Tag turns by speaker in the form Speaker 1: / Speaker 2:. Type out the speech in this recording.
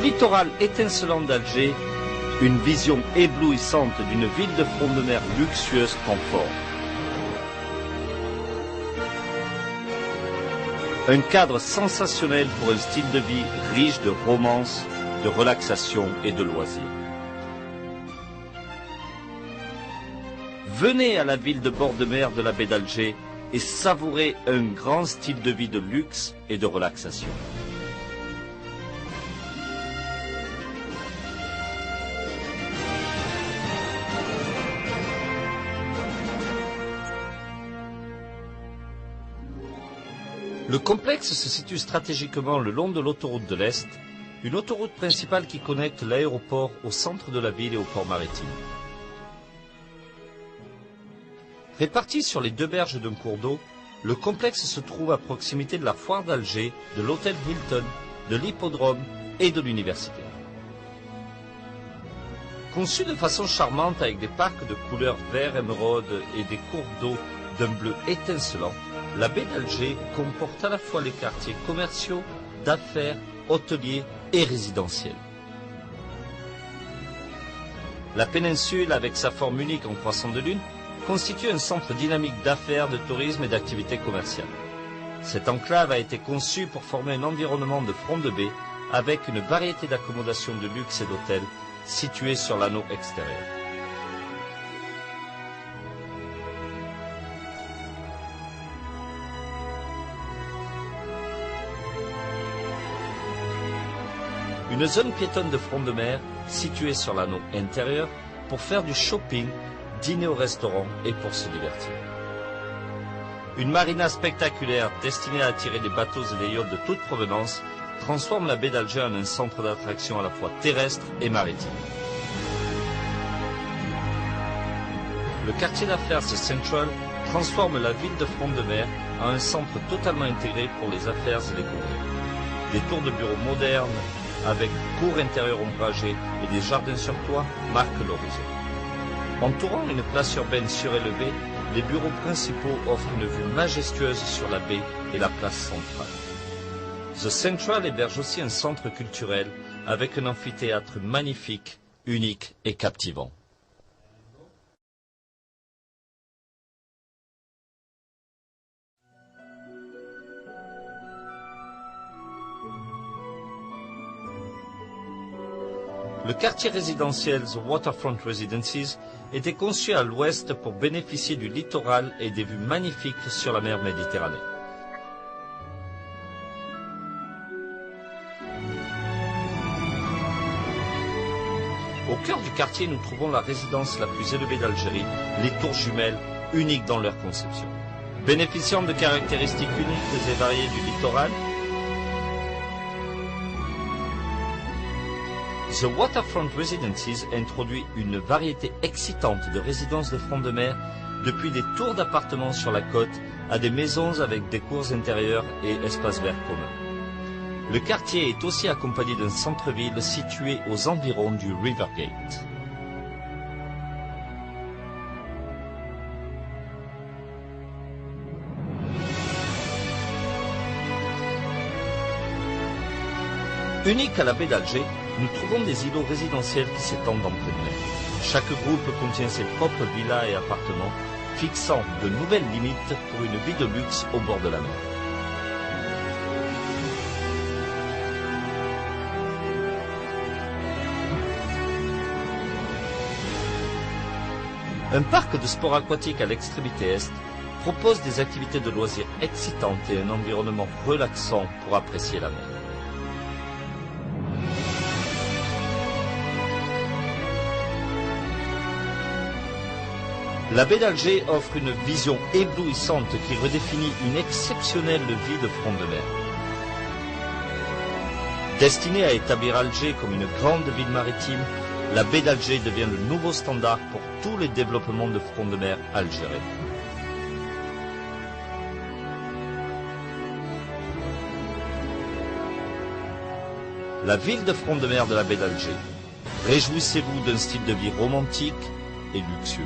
Speaker 1: littoral étincelant d'Alger, une vision éblouissante d'une ville de front de mer luxueuse prend forme. Un cadre sensationnel pour un style de vie riche de romance, de relaxation et de loisirs. Venez à la ville de bord de mer de la baie d'Alger et savourez un grand style de vie de luxe et de relaxation. Le complexe se situe stratégiquement le long de l'autoroute de l'Est, une autoroute principale qui connecte l'aéroport au centre de la ville et au port maritime. Réparti sur les deux berges d'un cours d'eau, le complexe se trouve à proximité de la foire d'Alger, de l'hôtel Hilton, de l'hippodrome et de l'université. Conçu de façon charmante avec des parcs de couleur vert émeraude et des cours d'eau d'un bleu étincelant, la baie d'Alger comporte à la fois les quartiers commerciaux, d'affaires, hôteliers et résidentiels. La péninsule, avec sa forme unique en croissant de lune, constitue un centre dynamique d'affaires, de tourisme et d'activités commerciales. Cette enclave a été conçue pour former un environnement de front de baie avec une variété d'accommodations de luxe et d'hôtels situés sur l'anneau extérieur. Une zone piétonne de front de mer située sur l'anneau intérieur pour faire du shopping, dîner au restaurant et pour se divertir. Une marina spectaculaire destinée à attirer des bateaux et des yachts de toute provenance transforme la baie d'Alger en un centre d'attraction à la fois terrestre et maritime. Le quartier d'affaires The Central transforme la ville de front de mer en un centre totalement intégré pour les affaires et les congrès. Des tours de bureaux modernes avec cours intérieurs ombragés et des jardins sur toit marquent l'horizon. Entourant une place urbaine surélevée, les bureaux principaux offrent une vue majestueuse sur la baie et la place centrale. The Central héberge aussi un centre culturel avec un amphithéâtre magnifique, unique et captivant. Le quartier résidentiel The Waterfront Residences était conçu à l'ouest pour bénéficier du littoral et des vues magnifiques sur la mer Méditerranée. Au cœur du quartier, nous trouvons la résidence la plus élevée d'Algérie, les tours jumelles, uniques dans leur conception. Bénéficiant de caractéristiques uniques et variées du littoral, The Waterfront Residences introduit une variété excitante de résidences de front de mer, depuis des tours d'appartements sur la côte à des maisons avec des cours intérieurs et espaces verts communs. Le quartier est aussi accompagné d'un centre-ville situé aux environs du Rivergate. Unique à la baie d'Alger, nous trouvons des îlots résidentiels qui s'étendent en pleine mer. Chaque groupe contient ses propres villas et appartements, fixant de nouvelles limites pour une vie de luxe au bord de la mer. Un parc de sport aquatique à l'extrémité est propose des activités de loisirs excitantes et un environnement relaxant pour apprécier la mer. La baie d'Alger offre une vision éblouissante qui redéfinit une exceptionnelle vie de front de mer. Destinée à établir Alger comme une grande ville maritime, la baie d'Alger devient le nouveau standard pour tous les développements de front de mer algérien. La ville de front de mer de la baie d'Alger. Réjouissez-vous d'un style de vie romantique et luxueux.